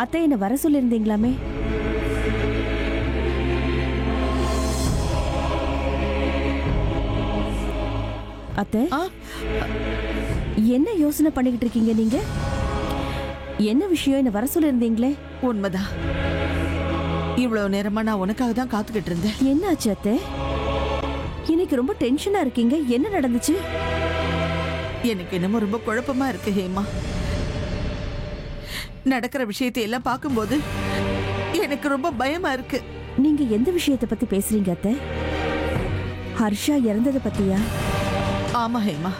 அத்தை என்ன வர சொல்லியிருந்தீங்களாமே? அத்தை, என்ன யோசனை பண்ணிக்கிட்டு இருக்கீங்க நீங்க? என்ன விஷயம்? என்ன வர சொல்லியிருந்தீங்களே? உண்மைதான். இவ்வளவு நேரமா நான் உனக்காக தான் காத்துக்கிட்டு இருந்தேன். என்ன ஆச்சு அத்தை? இன்னைக்கு ரொம்ப டென்ஷனா இருக்கீங்க. என்ன நடந்துச்சு? எனக்கு என்னமோ ரொம்ப குழப்பமா இருக்கு ஹேமா. நடக்கிற விஷயத்தை எல்லாம் பார்க்கும்போது எனக்கு ரொம்ப பயமா இருக்கு. நீங்க எந்த விஷயத்தை பத்தி பேசுறீங்க அத்தை? ஹர்ஷா இறந்ததை பத்தியா? ஆமா ஹேமா.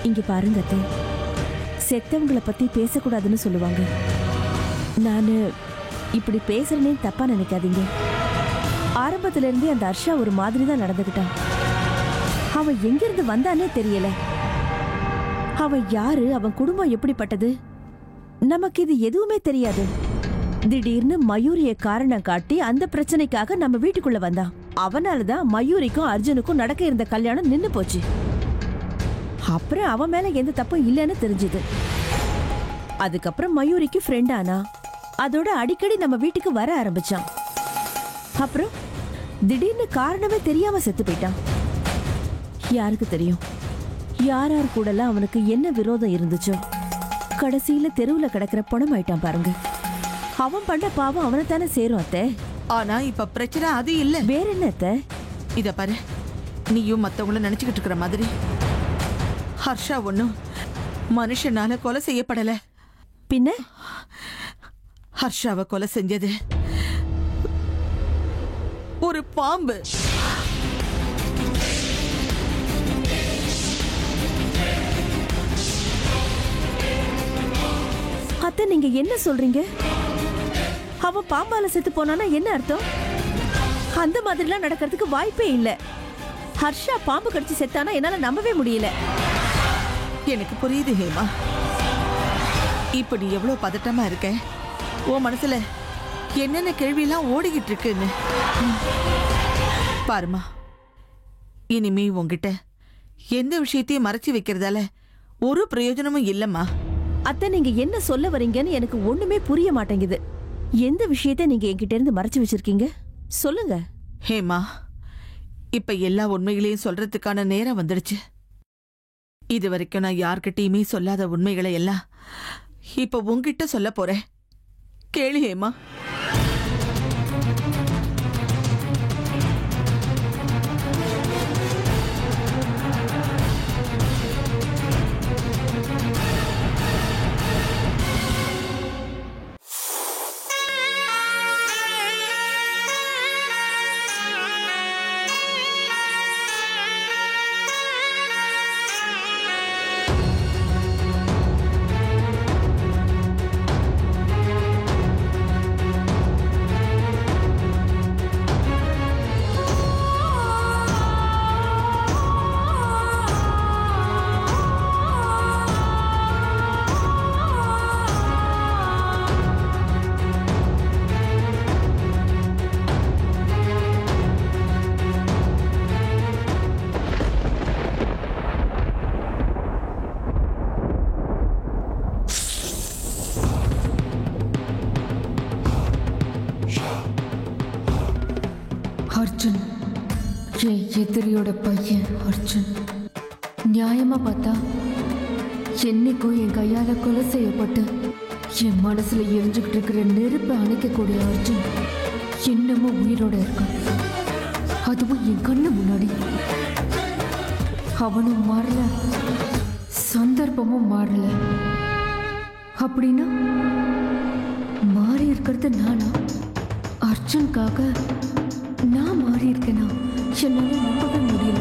இங்க பாருங்க அத்தை, செத்தவங்களை பத்தி பேசக்கூடாதுன்னு சொல்லுவாங்க. நானு இப்படி பேசுறேனே தப்பா நினைக்காதீங்க. ஆரம்பத்துல இருந்தே அந்த ஹர்ஷா ஒரு மாதிரி தான் நடந்துகிட்டான். அவன் எங்கிருந்து வந்தானே தெரியல. அவன் யாரு, அவன் குடும்பம் எப்படிப்பட்டது, நமக்கு இது எதுவுமே தெரியாது. திடீர்னு மயூரிய காரணம் காட்டி அந்த பிரச்சனைக்காக நம்ம வீட்டுக்குள்ள வந்தான். அவனாலதான் மயூரிக்கும் அர்ஜுனுக்கும் நடக்க இருந்த கல்யாணம் நின்னு போச்சு. அப்புறம் அவன் மேல எந்த தப்பும் இல்லைன்னு தெரிஞ்சது. அதுக்கப்புறம் மயூரிக்கு ஃப்ரெண்ட் ஆனா, அதோட அடிக்கடி நம்ம வீட்டுக்கு வர ஆரம்பிச்சான். அப்புறம் திடீர்னு காரணமே தெரியாம செத்து போயிட்டான். யாருக்கு தெரியும் யார் யார் கூடலாம் அவனுக்கு என்ன விரோதம் இருந்துச்சோ. கடைசியில தெருவுல கிடக்கிற பணம் ஆயிட்டான் பாருங்க. அவன் பண்ண பாவம் அவனை தானே சேரும் அத்தை. ஆனா இப்ப பிரச்சனை அது இல்ல. வேற என்ன அத்தை? இத பாரு, நீயும் மத்தவங்கள நினைச்சுக்கிட்டு இருக்கிற மாதிரி ஹர்ஷா ஒண்ணும் மனுஷனால கொலை செய்யப்படல. பின்ன ஹர்ஷாவை கொலை செஞ்சது ஒரு பாம்பு. அத்தை, நீங்க என்ன சொல்றீங்க? அவன் பாம்பால செத்து போனானா என்ன அர்த்தம்? அந்த மாதிரிலாம் நடக்கிறதுக்கு வாய்ப்பே இல்ல. ஹர்ஷா பாம்பு கடிச்சு செத்தானா என்னால நம்பவே முடியல. எனக்கு புரியுது ஹேமா. இப்ப நீ எவ்வளவு பதட்டமா இருக்க, உன் மனசுல என்னென்ன கேள்வியெல்லாம் ஓடிக்கிட்டு இருக்குன்னு பாருமா. இனிமே உங்ககிட்ட எந்த விஷயத்தையும் மறைச்சு வைக்கிறதால ஒரு பிரயோஜனமும் இல்லம்மா. அத்தை, நீங்க என்ன சொல்ல வரீங்கன்னு எனக்கு ஒண்ணுமே புரிய மாட்டேங்குது. எந்த விஷயத்தை நீங்க என்கிட்ட இருந்து மறைச்சு வச்சிருக்கீங்க சொல்லுங்க. ஹேமா, இப்ப எல்லா உண்மைகளையும் சொல்றதுக்கான நேரம் வந்துடுச்சு. இது வரைக்கும் நான் யார்கிட்டயுமே சொல்லாத உண்மைகளை எல்லாம் இப்ப உன்கிட்ட சொல்ல போறேன். கேளு ஹேமா. அர்ஜுன் என் எதிரியோட பையன். அர்ஜுன் நியாயமா பார்த்தா என்னைக்கும் என் கையால கொலை செய்யப்பட்டு என் மனசுல எரிஞ்சுக்கிட்டு இருக்கிற நெருப்பை அணைக்கக்கூடிய அர்ஜுன் இன்னமும் உயிரோட இருக்கான். அதுவும் என் கண்ணு முன்னாடி. அவனும் மாறல, சந்தர்ப்பமும் மாறல. அப்படின்னா மாறி இருக்கிறது நானா? அர்ஜுனுக்காக நான் மாறி இருக்கேனா? என்னால நம்பவே முடியல.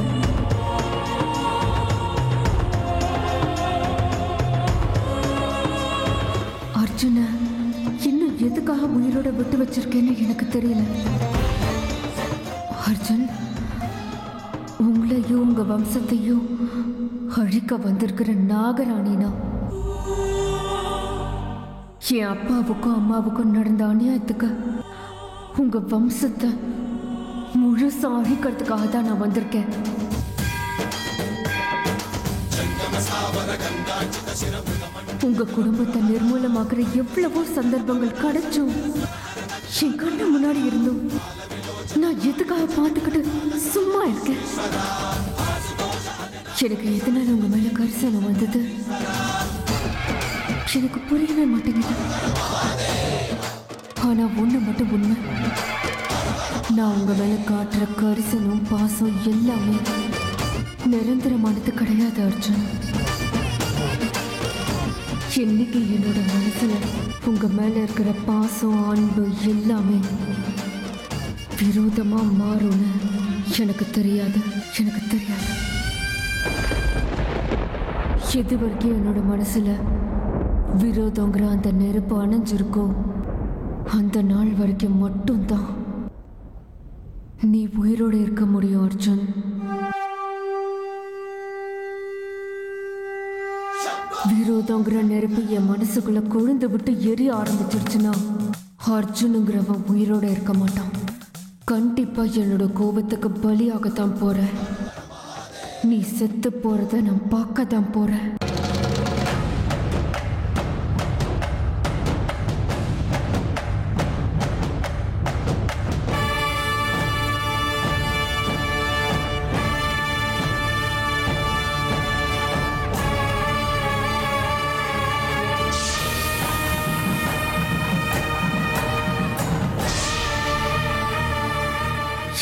அர்ஜுனை இன்னும் எதுக்காக உயிரோட விட்டு வச்சிருக்கேன்னு எனக்கு தெரியல. அர்ஜுன், உங்களையும் உங்க வம்சத்தையும் அழிக்க வந்திருக்கிற நாகராணினா. என் அப்பாவுக்கும் அம்மாவுக்கும் நடந்த அநியாயத்துக்கு உங்க வம்சத்தை முழுசா அழிக்கிறதுக்காக தான் நான் வந்திருக்கேன். உங்க குடும்பத்தை நிர்மூலமாக்குற எவ்வளவோ சந்தர்ப்பங்கள் கிடைச்சும் என் கண்ணு முன்னாடி இருந்தும் நான் எதுக்காக பார்த்துக்கிட்டு சும்மா இருக்கேன்? எனக்கு எதனால உங்க மேல கரிசனம் வந்தது எனக்கு புரியவே மாட்டேங்குது. ஆனா ஒண்ணு மட்டும் உண்மை, நான் உங்க மேல காட்டுற கரிசனம் பாசம் எல்லாமே நிரந்தரமானது கிடையாது அர்ஜுன். இன்னைக்கு என்னோட மனசுல உங்க மேல இருக்கிற பாசம் அன்பு எல்லாமே விரோதமா மாறும்னு எனக்கு தெரியாது. எது வரைக்கும் என்னோட மனசுல விரோதங்கிற அந்த நெருப்பு அணைஞ்சிருக்கோ அந்த நாள் வரைக்கும் மட்டும்தான் நீ உயிரோட இருக்க முடியும் அர்ஜுன். விரோதங்கிற நெருப்பு என் மனசுக்குள்ள கொழுந்து விட்டு எரிய ஆரம்பிச்சிருச்சுன்னா அர்ஜுனுங்கிறவன் உயிரோட இருக்க மாட்டான். கண்டிப்பா என்னோட கோபத்துக்கு பலியாகத்தான் போற. நீ செத்து போறத நான் பார்க்க தான் போறேன்.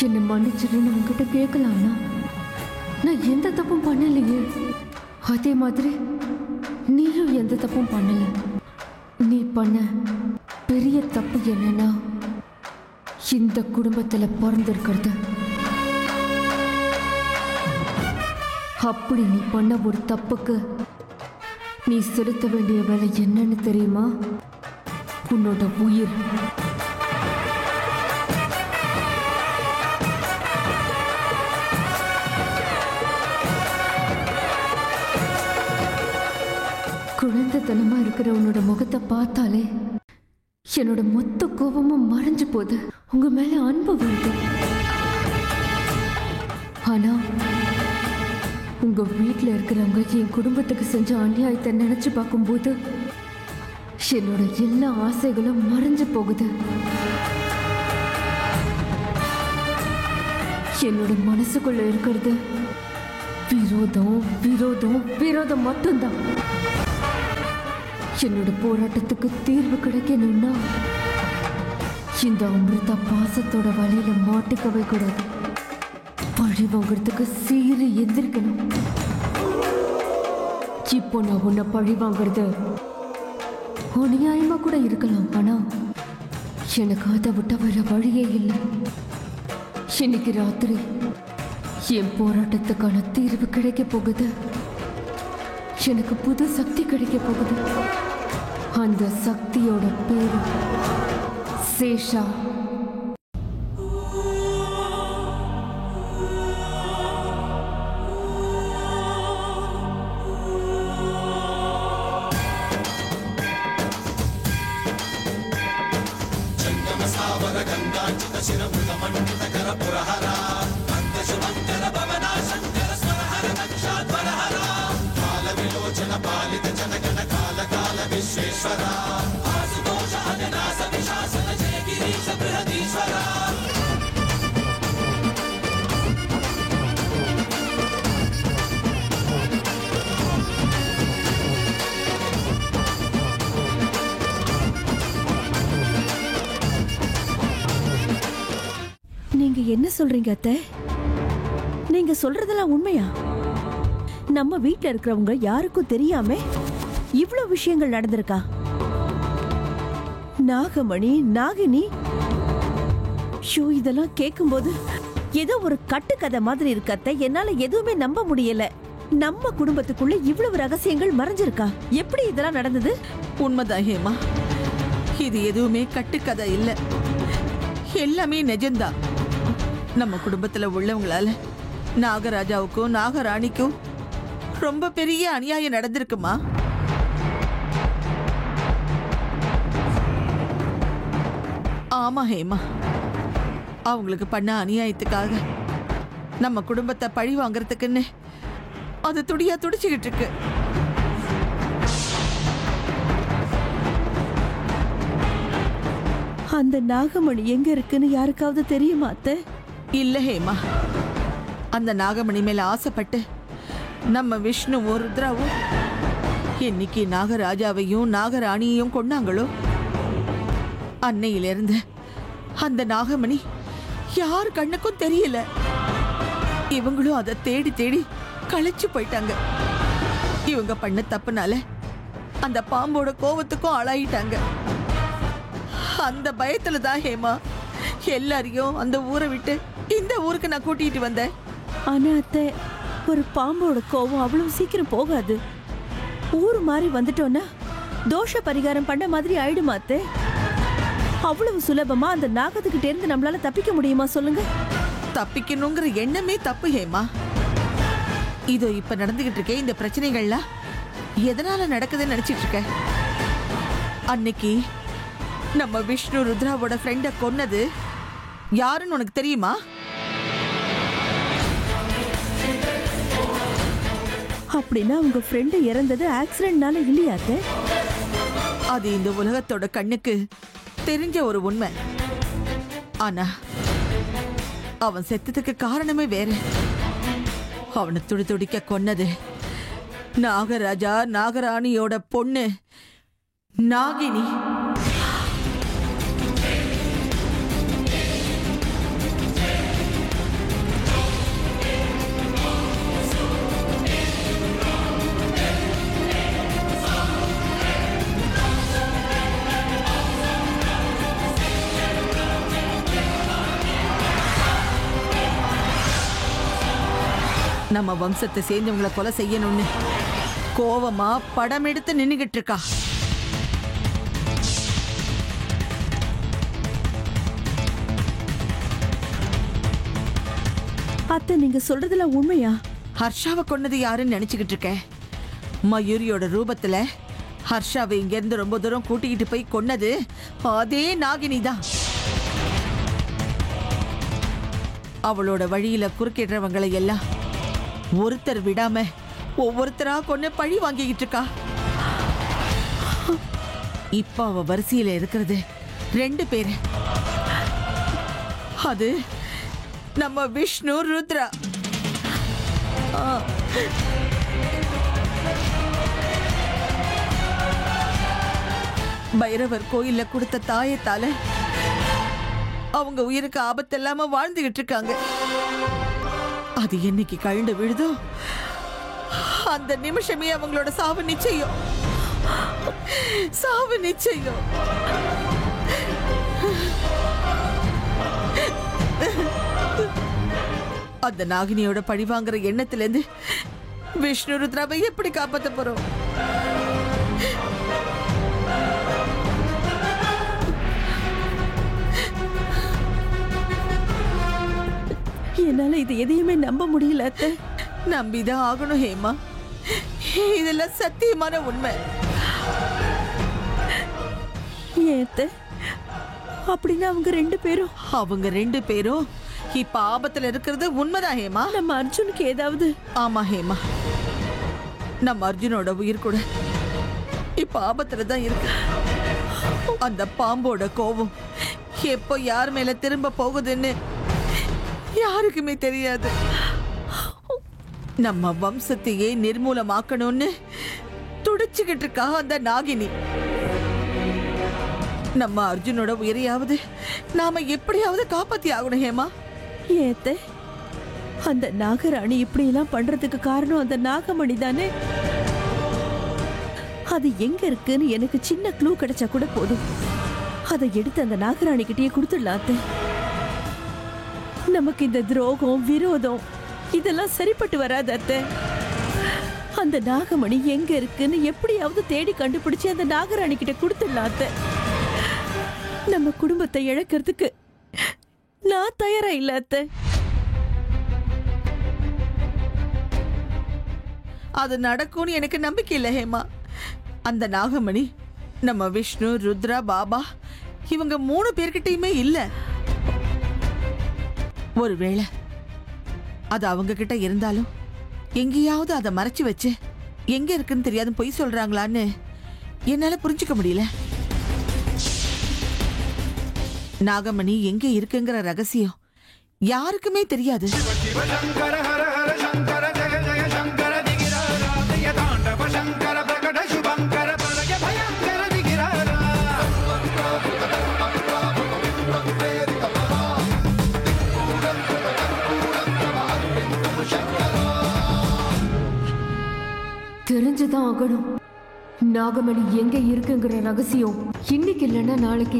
என்னை மன்னிச்சிடுன்னு உங்ககிட்ட கேட்கலாம்னா நான் எந்த தப்பும் பண்ணலையே. அதே மாதிரி நீயும் எந்த தப்பும் பண்ணல. நீ பண்ண பெரிய தப்பு என்னன்னா இந்த குடும்பத்துல பிறந்திருக்கிறது. அப்படி நீ பண்ண ஒரு தப்புக்கு நீ செலுத்த வேண்டிய வேலை என்னன்னு தெரியுமா? உன்னோட உயிர். குழந்தைத்தனமா இருக்கிற உன்னோட முகத்தை பார்த்தாலே என்னோட மொத்த கோபமும் மறைஞ்சு போகுது. உங்க மேல அன்பு வருது. ஆனா உங்க வீட்டுல இருக்கிறவங்க என் குடும்பத்துக்கு செஞ்ச அநியாயத்தை நினைச்சு பார்க்கும்போது என்னோட எல்லா ஆசைகளும் மறைஞ்சு போகுது. என்னோட மனசுக்குள்ள இருக்கிறது விரோதம் விரோதம் விரோதம் மட்டும்தான். என்னோட போராட்டத்துக்கு தீர்வு கிடைக்கணும்னா இந்த அமிர்தா பாசத்தோட வழியில மாட்டிக்கவே கூடாது. பழி வாங்குறதுக்கு சீறி எந்திரிக்கணும். இப்போ நான் உன்னை பழி வாங்குறது அநியாயமா கூட இருக்கலாம். ஆனா எனக்கு அதை விட்ட வேற வழியே இல்லை. இன்னைக்கு ராத்திரி என் போராட்டத்துக்கான தீர்வு கிடைக்க போகுது. எனக்கு புது சக்தி கிடைக்க போகுது. அந்த சக்தியோட பேரு சேஷா. நீங்க என்ன சொல்றீங்க அத்தை? நீங்க சொல்றதெல்லாம் உண்மையா? நம்ம வீட்ல இருக்கிறவங்க யாருக்கும் தெரியாம இவ்ளோ விஷயங்கள் நடந்திருக்கா? நாகமணி, நாகினி, ஷோ இதெல்லாம் கேட்கும்போது ஏதோ ஒரு கட்டுக்கதை மாதிரி இருக்கு அத்தை. என்னால எதுவுமே நம்ப முடியல. நம்ம குடும்பத்துக்குள்ள இவ்வளவு ரகசியங்கள் மறைஞ்சிருக்கா? எப்படி இதெல்லாம் நடந்தது? உண்மைதான் ஹேமா, இது எதுவுமே கட்டுக்கதை இல்ல, எல்லாமே நிஜம்தான். நம்ம குடும்பத்துல உள்ளவங்களால நாகராஜாவுக்கும் நாகராணிக்கும் ரொம்ப பெரிய அநியாயம் நடந்திருக்குமா? ஆமா ஹேமா, அவங்களுக்கு பண்ண அநியாயத்துக்காக நம்ம குடும்பத்தை பழி வாங்கறதுக்குன்னு அது துடியா துடிச்சுக்கிட்டு இருக்கு. அந்த நாகமணி எங்க இருக்குன்னு யாருக்காவது தெரியுமா அத்தை? இல்ல ஹேமா, அந்த நாகமணி மேல ஆசைப்பட்டு நம்ம விஷ்ணுவும் ருத்ராவும் என்னைக்கு நாகராஜாவையும் நாகராணியையும் கொண்டாங்களோ அன்னையிலிருந்து அந்த நாகமணி யார் கண்ணுக்கும் தெரியல. இவங்களும் அதை தேடி தேடி களைச்சு போயிட்டாங்க. இவங்க பண்ண தப்புனால அந்த பாம்போட கோவத்துக்கும் ஆளாயிட்டாங்க. அந்த பயத்துல தான் ஹேமா எல்லாரையும் அந்த ஊரை விட்டு இந்த ஊருக்கு நான் கூட்டிட்டு வந்தேன். ஆனா அத்தை, ஒரு பாம்போட கோவம் அவ்வளவு சீக்கிரம் போகாது. ஊர் மாதிரி வந்துட்டோன்னா தோஷ பரிகாரம் பண்ண மாதிரி ஆயிடுமா அத்தை? அவ்வளவு சுலபமா அந்த நாகத்துக்கிட்ட இருந்து நம்மளால தப்பிக்க முடியுமா சொல்லுங்க? தப்பிக்கணுங்கிற எண்ணமே தப்பு ஹேமா. இதோ இப்ப நடந்துகிட்டு இருக்கே இந்த பிரச்சனைகள்லாம் எதனால நடக்குதுன்னு நினைச்சிட்டு இருக்க? அன்னைக்கு நம்ம விஷ்ணு ருத்ராவோட ஃப்ரெண்ட கொன்னது யாருன்னு உனக்கு தெரியுமா? அப்படின்னா உங்க ஃப்ரெண்டு இறந்தது ஆக்சிடென்ட்னால இல்லையா அத்தை? அது இந்த உலகத்தோட கண்ணுக்கு தெரிஞ்ச ஒரு உண்மை. ஆனா அவன் செத்ததுக்கு காரணமே வேற. அவனை துடி துடிக்க கொன்னது நாகராஜா நாகராணியோட பொண்ணு நாகினி. நம்ம வம்சத்தை சேர்ந்தவங்களை கொலை செய்யணும்னு கோவமா படம் எடுத்து நின்னுகிட்டு இருக்கா. அத்தை, நீங்க சொல்றதுல உண்மையா? ஹர்ஷாவை கொன்னது யாருன்னு நினைச்சுக்கிட்டு இருக்க? மயூரியோட ரூபத்துல ஹர்ஷாவை இங்க இருந்து ரொம்ப தூரம் கூட்டிக்கிட்டு போய் கொன்னது அதே நாகினி தான். அவளோட வழியில குறுக்கிடுறவங்களை எல்லாம் ஒருத்தர் விடாம ஒவ்வொருத்தரா கொண்டு பழி வாங்கிக்கிட்டு இருக்கா. இப்ப அவ வரிசையில இருக்கிறது 2 பேரு. அது நம்ம விஷ்ணு ருத்ரா. பைரவர் கோயில்ல கொடுத்த தாயத்தால அவங்க உயிருக்கு ஆபத்து இல்லாம வாழ்ந்துகிட்டு இருக்காங்க. அது என்னைக்கு கழண்டு விழுதோ அந்த நிமிஷமே அவங்களோட சாவு நிச்சயம். சாவு நிச்சயம். அந்த நாகினியோட பழி வாங்குற எண்ணத்துல இருந்து விஷ்ணு ருத்ராவை எப்படி காப்பாத்த போறோம்? என்னால இது எதையுமே நம்ப முடியல அத்தை. நம்பிதான் ஆகணும் ஹேமா. இதெல்லாம் சத்தியமான உண்மை. ஏன் அத்தை? அப்படின்னா அவங்க 2 பேரும் இப்ப ஆபத்துல இருக்கிறது உண்மைதான் ஹேமா. நம்ம அர்ஜுனுக்கு ஏதாவது? ஆமா ஹேமா, நம்ம அர்ஜுனோட உயிர் கூட இப்ப ஆபத்துல தான் இருக்கு. அந்த பாம்போட கோபம் எப்போ யார் மேல திரும்ப போகுதுன்னு யாருக்குமே தெரியாது. நம்ம வம்சத்தையே நிர்மூலமாக்கணும்னு துடிச்சுக்கிட்டு இருக்கா அந்த நாகினி. நம்ம அர்ஜுனோட உயிரையாவது நாம எப்படியாவது காப்பாத்தி ஆகணும் ஹேமா. ஏத்த அந்த நாகராணி இப்படி எல்லாம் பண்றதுக்கு காரணம் அந்த நாகமணி தானே? அது எங்க இருக்குன்னு எனக்கு சின்ன க்ளூ கிடைச்சா கூட போதும். அதை எடுத்து அந்த நாகராணி கிட்டயே கொடுத்துடலாத்த. நமக்கு இந்த துரோகம் விரோதம் இதெல்லாம் சரிப்பட்டு வராது அத்தை. அந்த நாகமணி எங்க இருக்குன்னு எப்படியாவது தேடி கண்டுபிடிச்சு அந்த நாகராணி கிட்ட கொடுத்துடலாத்த. நம்ம குடும்பத்தை இழக்கிறதுக்கு நான் தயாரா இல்ல அத்தை. அது நடக்கும்னு எனக்கு நம்பிக்கை இல்லை ஹேமா. அந்த நாகமணி நம்ம விஷ்ணு ருத்ரா பாபா இவங்க 3 பேர்கிட்டயுமே இல்ல. ஒருவேளை அது அவங்க கிட்ட இருந்தாலும் எங்கேயாவது அதை மறைச்சு வச்சு எங்க இருக்குன்னு தெரியாத பொய் சொல்றாங்களான்னு என்னால புரிஞ்சுக்க முடியல. நாகமணி எங்க இருக்குங்கிற ரகசியம் யாருக்குமே தெரியாது. தெரிஞ்சுதான் ஆகணும். நாகமணி எங்க இருக்குங்கிற ரகசியம் இன்னைக்கு இல்லைன்னா நாளைக்கு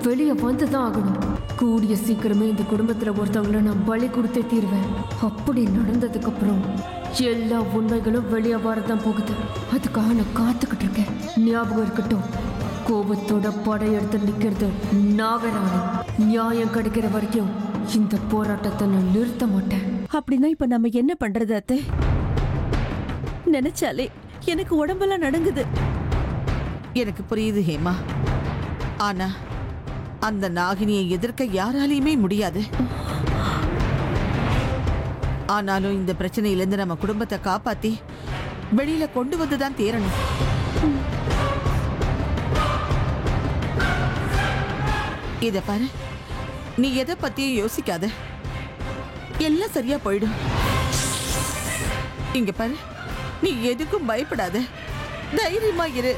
வெளியே வந்துதான் ஆகணும். கூடிய சீக்கிரமே இந்த குடும்பத்துல ஒருத்தவங்கள நான் பலி கொடுத்தே தீருவேன். அப்படி நடந்ததுக்கு அப்புறம் எல்லா உண்மைகளும் வெளியே வரதான் போகுது. அதுக்காக நான் காத்துக்கிட்டு இருக்கேன். ஞாபகம் இருக்கட்டும், கோபத்தோட படையெடுத்து நிக்கிறது நாகராணி. நியாயம் கிடைக்கிற வரைக்கும் இந்த போராட்டத்தை நான் நிறுத்த மாட்டேன். அப்படின்னா இப்ப நம்ம என்ன பண்றது அத்தை? நினைச்சாலே எனக்கு உடம்பெல்லாம் நடுங்குது. எனக்கு புரியுது ஹேமா. ஆனா அந்த நாகினியை எதிர்க்க யாராலையுமே முடியாது. ஆனாலும் இந்த பிரச்சனையிலிருந்து நம்ம குடும்பத்தை காப்பாத்தி வெளியில கொண்டு வந்துதான் தீரணும். இத பாரு, நீ எதை பத்தியும் யோசிக்காத, எல்லாம் சரியா போயிடும். இங்க பாரு, நீ எதுக்கும் பயப்படாத, தைரியமா இரு.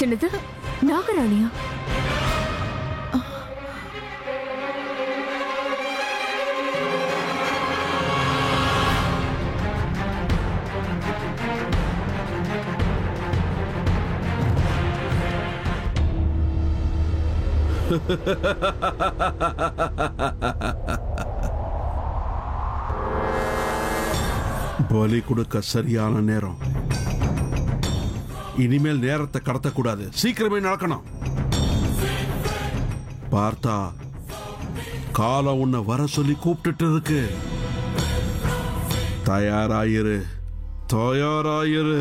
என்னது, நாகராணியா? பலி கொடுக்க சரியான நேரம். இனிமேல் நேரத்தை கடத்தக்கூடாது, சீக்கிரமே நடக்கணும். பார்த்தா காலம் உன்னை வர சொல்லி கூப்பிட்டு இருக்கு. தயாராயிரு, தயாராயிரு.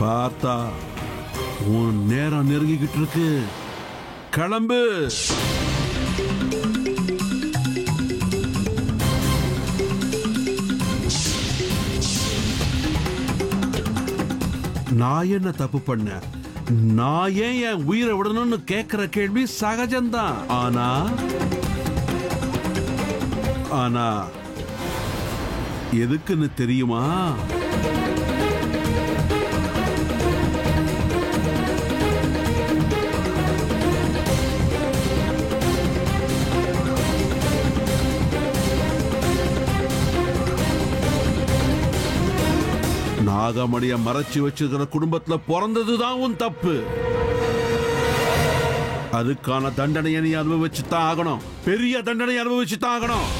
பார்த்தா உன் நேரம் நெருங்கிக்கிட்டு இருக்கு. கிளம்பு. நான் என்ன தப்பு பண்ண? நான் ஏன் என் உயிரை விடணும்னு கேட்கிற கேள்வி சகஜம்தான். ஆனா எதுக்குன்னு தெரியுமா? நாகமணிய மறைச்சு வச்சிருக்கிற குடும்பத்துல பிறந்ததுதான் உன் தப்பு. அதுக்கான தண்டனையை நீ அனுபவிச்சுதான் ஆகணும். பெரிய தண்டனை அனுபவிச்சுதான் ஆகணும்.